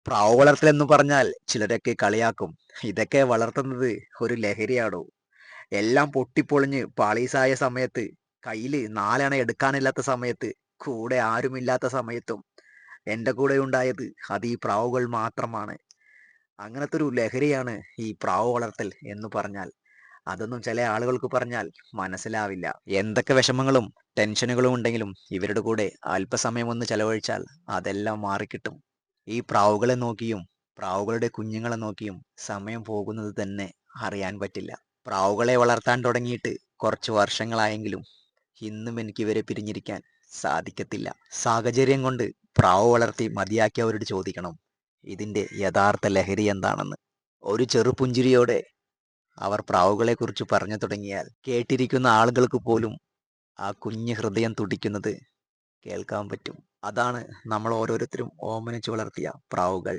പ്രാവ് വളർത്തലെന്ന് പറഞ്ഞാൽ ചിലരൊക്കെ കളിയാക്കും. ഇതൊക്കെ വളർത്തുന്നത് ഒരു ലഹരിയാടോ. എല്ലാം പൊട്ടിപ്പൊളിഞ്ഞ് പാളീസായ സമയത്ത്, കയ്യില് 4 അണ എടുക്കാനില്ലാത്ത സമയത്ത്, കൂടെ ആരുമില്ലാത്ത സമയത്തും എന്റെ കൂടെ ഉണ്ടായത് അത് ഈ പ്രാവുകൾ മാത്രമാണ്. അങ്ങനത്തൊരു ലഹരിയാണ് ഈ പ്രാവ് വളർത്തൽ എന്ന് പറഞ്ഞാൽ. അതൊന്നും ചില ആളുകൾക്ക് പറഞ്ഞാൽ മനസ്സിലാവില്ല. എന്തൊക്കെ വിഷമങ്ങളും ടെൻഷനുകളും ഉണ്ടെങ്കിലും ഇവരുടെ കൂടെ അല്പസമയം ഒന്ന് ചെലവഴിച്ചാൽ അതെല്ലാം മാറിക്കിട്ടും. ഈ പ്രാവുകളെ നോക്കിയും പ്രാവുകളുടെ കുഞ്ഞുങ്ങളെ നോക്കിയും സമയം പോകുന്നത് തന്നെ അറിയാൻ പറ്റില്ല. പ്രാവുകളെ വളർത്താൻ തുടങ്ങിയിട്ട് കുറച്ച് വർഷങ്ങളായെങ്കിലും ഇന്നും എനിക്ക് ഇവരെ പിരിഞ്ഞിരിക്കാൻ സാധിക്കത്തില്ല. സാഹചര്യം കൊണ്ട് പ്രാവ് വളർത്തി മതിയാക്കിയവരോട് ചോദിക്കണം ഇതിന്റെ യഥാർത്ഥ ലഹരി എന്താണെന്ന്. ഒരു ചെറുപുഞ്ചിരിയോടെ അവർ പ്രാവുകളെക്കുറിച്ച് പറഞ്ഞു തുടങ്ങിയാൽ കേട്ടിരിക്കുന്ന ആളുകൾക്ക് പോലും ആ കുഞ്ഞ് ഹൃദയം തുടിക്കുന്നത് കേൾക്കാൻ പറ്റും. അതാണ് നമ്മൾ ഓരോരുത്തരും ഓമനിച്ചു വളർത്തിയ പ്രാവുകൾ.